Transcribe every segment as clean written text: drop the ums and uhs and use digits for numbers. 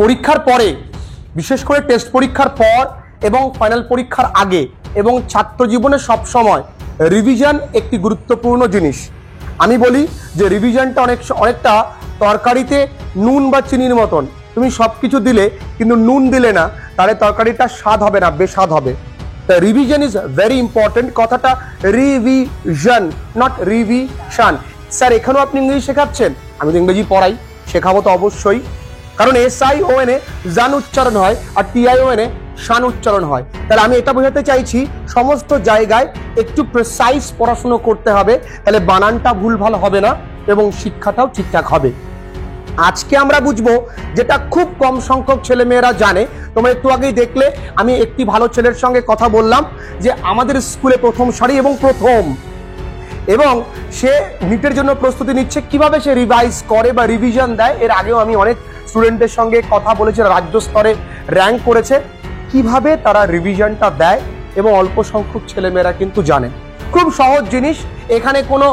পরীক্ষার পরে, বিশেষ করে টেস্ট পরীক্ষার পর এবং ফাইনাল পরীক্ষার আগে এবং ছাত্র জীবনে সবসময় রিভিশন একটি গুরুত্বপূর্ণ জিনিস। আমি বলি যে রিভিশনটা অনেকটা তরকারিতে নুন বা চিনির মতন। তুমি সবকিছু দিলে কিন্তু নুন দিলে না, তাহলে তরকারিটা স্বাদ হবে না, বেস্বাদ হবে। The revision is very important. কথাটা রিভিশন, নট রিভিশন। স্যার এখানেও আপনি ইংরেজি শেখাচ্ছেন? আমি তো ইংরেজি পড়াই, শেখাবো তো অবশ্যই। কারণ SION এ জান উচ্চারণ হয় আর TION এ শান উচ্চারণ হয়। তাহলে আমি এটা বোঝাতে চাইছি সমস্ত জায়গায় একটু প্রিসাইজ পড়াশুনো করতে হবে, তাহলে বানানটা ভুলভাল হবে না এবং শিক্ষাটাও ঠিকঠাক হবে। আজকে আমরা বুঝবো যেটা খুব কম সংখ্যক ছেলে মেয়েরা জানে। তোমরা একটু আগেই দেখলে আমি একটি ভালো ছেলের সঙ্গে কথা বললাম যে আমাদের স্কুলে প্রথম সারি এবং সে নিটের জন্য প্রস্তুতি নিচ্ছে। কিভাবে সে রিভাইজ করে বা রিভিশন দেয়, এর আগেও আমি অনেক স্টুডেন্টের সঙ্গে কথা বলেছি, রাজ্য স্তরে র্যাঙ্ক করেছে। কিভাবে তারা রিভিশনটা দেয় এবং অল্প সংখ্যক ছেলেমেয়েরা কিন্তু জানে। খুব সহজ জিনিস, এখানে কোনো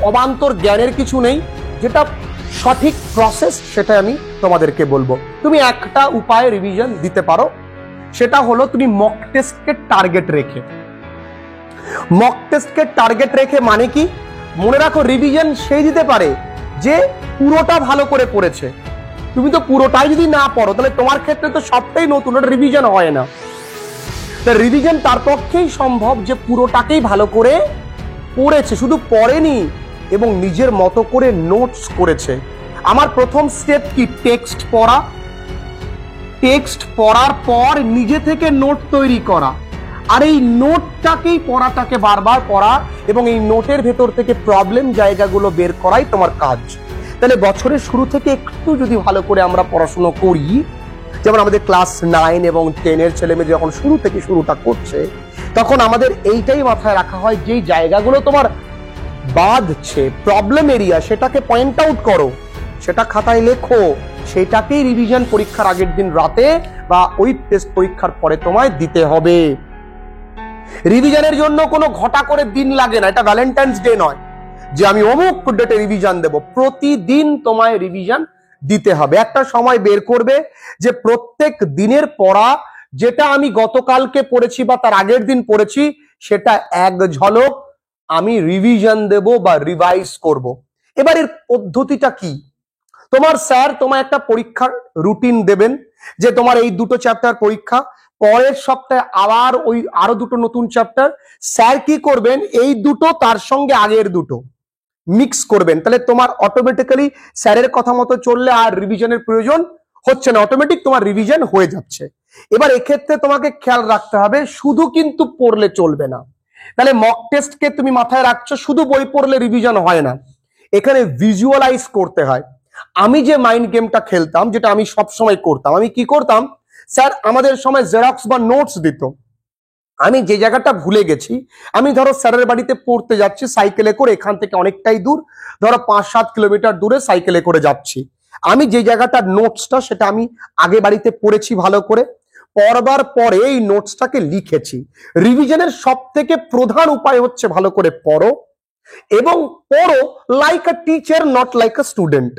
অবান্তর জ্ঞানের কিছু নেই। যেটা সঠিক প্রসেস সেটা আমি তোমাদেরকে বলবো। তুমি একটা উপায়ে রিভিশন দিতে পারো, সেটা হলো তুমি মক টেস্টকে টার্গেট রেখে। মক টেস্টকে টার্গেট রেখে মানে কি? মনে রাখো রিভিশন সেই দিতে পারে যে পুরোটা ভালো করে পড়েছে। তুমি তো পুরোটাই যদি না পড়ো তাহলে তোমার ক্ষেত্রে তো সবটাই নতুন, ওটা রিভিশন হয় না। রিভিশন তার পক্ষেই সম্ভব যে পুরোটাকেই ভালো করে পড়েছে, শুধু পড়েনি এবং নিজের মতো করে নোটস করেছে। আমার প্রথম স্টেপ কি? টেক্সট পড়া। টেক্সট পড়ার পর নিজে থেকে নোট তৈরি করা, আর এই নোটটাকেই পড়াটাকে বারবার পড়া এবং এই নোটের ভেতর থেকে প্রবলেম জায়গাগুলো বের করাই তোমার কাজ। তাহলে বছরের শুরু থেকে একটু যদি ভালো করে আমরা পড়াশোনা করি, যেমন আমাদের ক্লাস 9 এবং 10 ছেলেমেয়ে যখন শুরু থেকে শুরুটা করছে, তখন আমাদের এইটাই মাথায় রাখা হয় যেই জায়গাগুলো তোমার বাঁধছে, প্রবলেম এরিয়া, সেটাকে পয়েন্ট আউট করো, সেটা খাতায় লেখো, সেটাকেই রিভিশন পরীক্ষার আগের দিন রাতে বা ওই টেস্ট পরীক্ষার পরে তোমায় দিতে হবে। রিভিশনের জন্য কোনো ঘটা করে দিন লাগে না। এটা ভ্যালেন্টাইন্স ডে নয় যে আমি অমুক ডেটে রিভিশন দেব। প্রতিদিন তোমায় রিভিশন দিতে হবে। একটা সময় বের করবে যে প্রত্যেক দিনের পড়া, যেটা আমি গতকালকে পড়েছি বা তার আগের দিন পড়েছি, সেটা এক ঝলক আমি রিভিশন দেব বা রিভাইজ করব। এবার এর পদ্ধতিটা কি? তোমার স্যার তোমার একটা পরীক্ষার রুটিন দেবেন যে তোমার এই দুটো চ্যাপ্টার পরীক্ষা, পরের সপ্তাহে আবার ওই আরো দুটো নতুন চ্যাপ্টার। স্যার কি করবেন? এই দুটো তার সঙ্গে আগের দুটো মিক্স করবেন। তাহলে তোমার অটোমেটিক্যালি স্যারের কথা মতো চললে আর রিভিশনের প্রয়োজন হচ্ছে না, অটোমেটিক তোমার রিভিশন হয়ে যাচ্ছে। এবার এক্ষেত্রে তোমাকে খেয়াল রাখতে হবে, শুধু কিন্তু পড়লে চলবে না। তাহলে মক টেস্টকে তুমি মাথায় রাখছো, শুধু বই পড়লে রিভিশন হয় না, এখানে ভিজুয়ালাইজ করতে হয়। আমি যে মাইন্ড গেমটা খেলতাম, যেটা আমি সব সময় করতাম, আমি কি করতাম? স্যার আমাদের সময় জেরক্স বা নোটস দিত। আমি যে জায়গাটা ভুলে গেছি, আমি ধরো স্যারের বাড়িতে পড়তে যাচ্ছি সাইকেলে করে, এখান থেকে অনেকটাই দূর, ধরো 5-7 কিলোমিটার দূরে সাইকেলে করে যাচ্ছি। আমি যে জায়গাটার নোটসটা সেটা আমি আগে বাড়িতে পড়েছি ভালো করে, পড়বার পরে এই নোটসটাকে লিখেছি। রিভিশনের সব থেকে প্রধান উপায় হচ্ছে ভালো করে পড়ো, এবং পড়ো like a teacher, not like a student.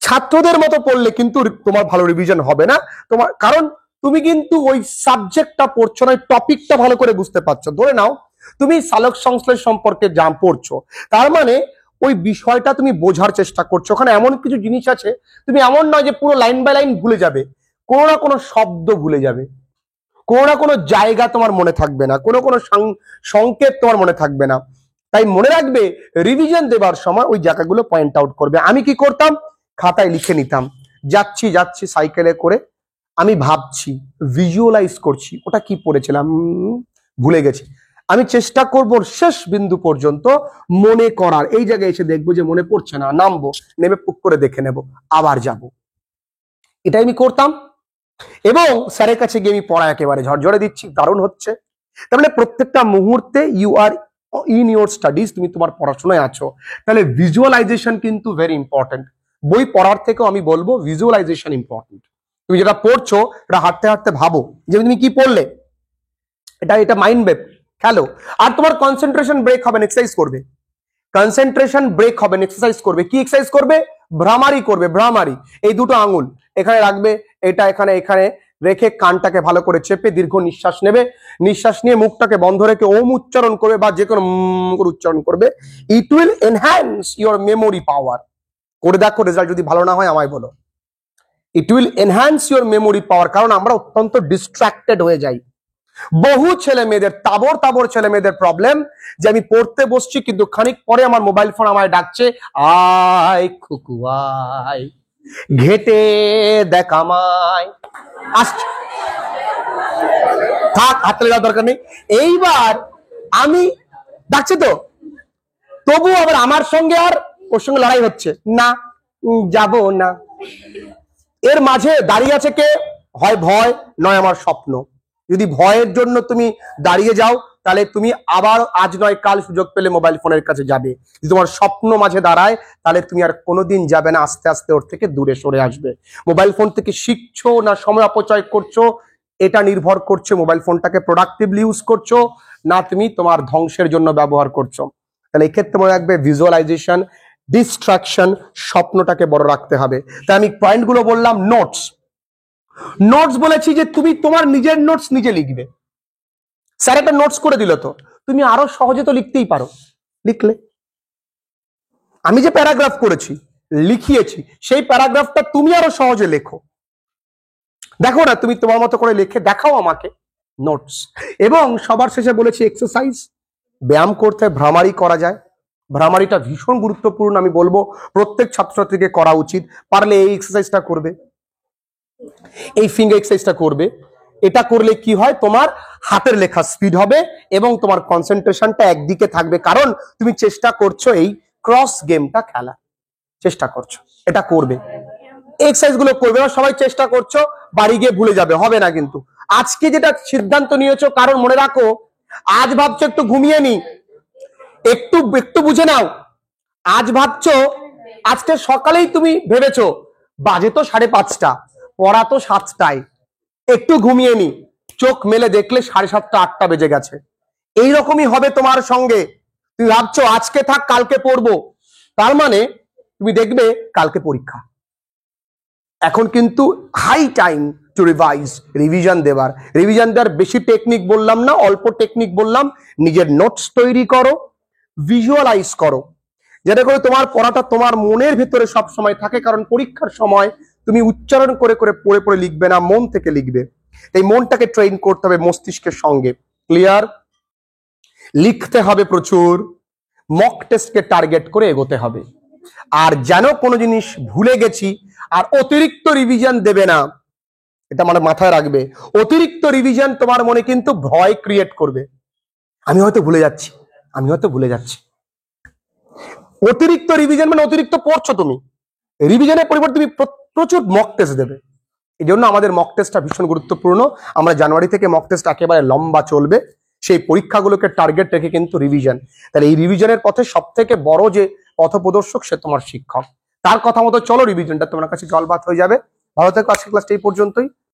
ছাত্রদের মতো পড়লে কিন্তু তোমার ভালো রিভিশন হবে না। তোমার কারণ তুমি কিন্তু ওই সাবজেক্টটা পড়ছো না, টপিকটা ভালো করে বুঝতে পারছো। ধরে নাও তুমি সালোক সংশ্লেষ সম্পর্কে যা পড়ছো, তার মানে ওই বিষয়টা তুমি বোঝার চেষ্টা করছো। ওখানে এমন কিছু জিনিস আছে, তুমি এমন নয় যে পুরো লাইন বাই লাইন ভুলে যাবে, কোনো না কোনো শব্দ ভুলে যাবে, কোনো না কোনো জায়গা তোমার মনে থাকবে না, কোনো কোনো সংকেত তোমার মনে থাকবে না। তাই মনে রাখবে, রিভিশন দেবার সময় ওই জায়গাগুলো পয়েন্ট আউট করবে। আমি কি করতাম? খাতায় লিখে নিতাম। যাচ্ছি সাইকেলে করে, আমি ভাবছি, ভিজুয়ালাইজ করছি ওটা কি পড়েছিলাম, ভুলে গেছি। আমি চেষ্টা করব শেষ বিন্দু পর্যন্ত মনে করার। এই জায়গায় এসে দেখবো যে মনে পড়ছে না, নামবো, নেমে পুক করে দেখে নেব, আবার যাব। এটাই আমি করতাম এবং স্যারের কাছে গিয়ে আমি পড়া একেবারে ঝরঝরে দিচ্ছি, দারুণ হচ্ছে। তার মানে প্রত্যেকটা মুহূর্তে you are in your studies, তুমি তোমার পড়াশোনায় আছো। তাহলে ভিজুয়ালাইজেশন কিন্তু ভেরি ইম্পর্টেন্ট। বই পড়ার থেকেও আমি বলবো ভিজুয়ালাইজেশন ইম্পর্টেন্ট। তুমি যেটা পড়ছো এটা হাঁটতে হাঁটতে ভাবো যে তুমি কি পড়লে, এটা মাইন্ড ম্যাপ খেলো। আর তোমার কনসেন্ট্রেশন ব্রেক হবে, এক্সারসাইজ করবে। কনসেন্ট্রেশন ব্রেক হবে, এক্সারসাইজ করবে। কি এক্সারসাইজ করবে? ভ্রামারি করবে, ভ্রামারি। এই দুটো আঙুল এখানে রাখবে, এটা এখানে, এখানে রেখে কানটাকে ভালো করে চেপে দীর্ঘ নিঃশ্বাস নেবে। নিঃশ্বাস নিয়ে মুখটাকে বন্ধ রেখে ওম উচ্চারণ করবে বা যে কোনো করে উচ্চারণ করবে। It will enhance your memory power. করে দেখো, রেজাল্ট যদি ভালো না হয় আমায় বলো। It will enhance your memory power. কারণ আমরা অত্যন্ত ডিস্ট্রাক্টেড হয়ে যাই। বহু ছেলে মেয়েদের, তাবর তাবর ছেলে মেয়েদের প্রবলেম যে আমি পড়তে বসছি কিন্তু খানিক পরে আমার মোবাইল ফোন আমায় ডাকছে, আয় খুকু আয়, ঘেটে দেখ আমায়। আসছে, থাক, হাততালি দেওয়ার দরকার নেই। এইবার আমি ডাকছে তো, তবু আবার আমার সঙ্গে আর ওর সঙ্গে লড়াই হচ্ছে না, যাব না। এর মাঝে দাঁড়িয়ে আছে কে? হয় ভয়, নয় আমার স্বপ্ন। যদি ভয়ের জন্য তুমি দাঁড়িয়ে যাও তাহলে তুমি আবার আজ নয় কাল সুযোগ পেলে মোবাইল ফোনের কাছে যাবে। যদি তোমার স্বপ্ন মাঝে দাঁড়ায় তাহলে তুমি আর কোনোদিন যাবে না, আস্তে আস্তে ওর থেকে দূরে সরে আসবে। মোবাইল ফোন থেকে শিখছো না সময় অপচয় করছো, এটা নির্ভর করছে মোবাইল ফোনটাকে প্রোডাক্টিভলি ইউজ করছো না তুমি তোমার ধ্বংসের জন্য ব্যবহার করছো। তাহলে এই ক্ষেত্রে মনে রাখবে ভিজুয়ালাইজেশন, ডিস্ট্রাকশন, স্বপ্নটাকে বড় রাখতে হবে। তাই আমি পয়েন্টগুলো বললাম। নোটস, নোটস বলেছি যে তুমি তোমার নিজের নোটস নিজে লিখবে। স্যার একটা নোটস করে দিল, তো তুমি আরো সহজে তো লিখতেই পারো, লিখলে। আমি যে প্যারাগ্রাফ করেছি, লিখিয়েছি, সেই প্যারাগ্রাফটা তুমি আরো সহজে লেখো। দেখো না, তুমি তোমার মতো করে লিখে দেখাও আমাকে নোটস। এবং সবার শেষে বলেছি এক্সারসাইজ, ব্যায়াম করতে ভ্রামারি করা যায়। ভ্রামারিটা ভীষণ গুরুত্বপূর্ণ, আমি বলবো প্রত্যেক ছাত্রছাত্রীকে করা উচিত। পারলে এই এক্সারসাইজটা করবে, এই ফিঙ্গার এক্সারসাইজটা করবে। এটা করলে কি হয়, তোমার হাতের লেখা স্পিড হবে এবং তোমার কনসেন্ট্রেশনটা একদিকে থাকবে, কারণ তুমি চেষ্টা করছো এই ক্রস গেমটা খেলা, চেষ্টা করছো। এটা করবে, এক্সারসাইজ গুলো করবে। সবাই চেষ্টা করছো, বাড়ি গিয়ে ভুলে যাবে, হবে না কিন্তু। আজকে যেটা সিদ্ধান্ত নিয়েছো, কারণ মনে রাখো, আজ ভাবছো একটু ঘুমিয়ে নি, একটু একটু বুঝে নাও। আজ ভাবছো, আজকে সকালেই তুমি ভেবেছো বাজে তো 5:30, পড়া তো 7টায়, একটু ঘুমিয়ে নি, চোখ মেলে দেখলে 7:30 8টা বেজে গেছে। এইরকমই হবে তোমার সঙ্গে। তুমি ভাবছো আজকে থাক কালকে পড়বো, তার মানে তুমি দেখবে কালকে পরীক্ষা। এখন কিন্তু high time to revise, revision দেওয়ার। রিভিশন দেওয়ার বেশি টেকনিক বললাম না, অল্প টেকনিক বললাম। নিজের নোটস তৈরি করো, ভিজুয়ালাইজ করো, যেটা করে তোমার পড়াটা তোমার মনের ভেতরে সব সময় থাকে। কারণ পরীক্ষার সময় তুমি উচ্চারণ করে করে পড়ে পড়ে লিখবে না, মন থেকে লিখবে। এই মনটাকে ট্রেন করতে হবে মস্তিষ্কের সঙ্গে। ক্লিয়ার? লিখতে হবে প্রচুর, মক টেস্টকে টার্গেট করে এগোতে হবে। আর যেন কোনো জিনিস ভুলে গেছি আর অতিরিক্ত রিভিশন দেবে না, এটা মানে মাথায় রাখবে। অতিরিক্ত রিভিশন তোমার মনে কিন্তু ভয় ক্রিয়েট করবে, আমি হয়তো ভুলে যাচ্ছি, আমি হয়তো ভুলে যাচ্ছি। অতিরিক্ত রিভিশন মানে অতিরিক্ত পড়ছো তুমি, রিভিশনের পরিবর্তে তুমি প্রচুর মক টেস্ট দেবে। এই জন্য আমাদের মক টেস্টটা ভীষণ গুরুত্বপূর্ণ। আমরা জানুয়ারি থেকে মক টেস্ট একেবারে লম্বা চলবে, সেই পরীক্ষাগুলোকে টার্গেট রেখে কিন্তু রিভিশন। তাহলে এই রিভিশনের পথে সব থেকে বড় যে পথপ্রদর্শক সে তোমার শিক্ষক। তার কথা মতো চলো, রিভিশনটা তোমার কাছে জলবাত হয়ে যাবে। ভালো থেকো, আজকের ক্লাসটা এই পর্যন্তই।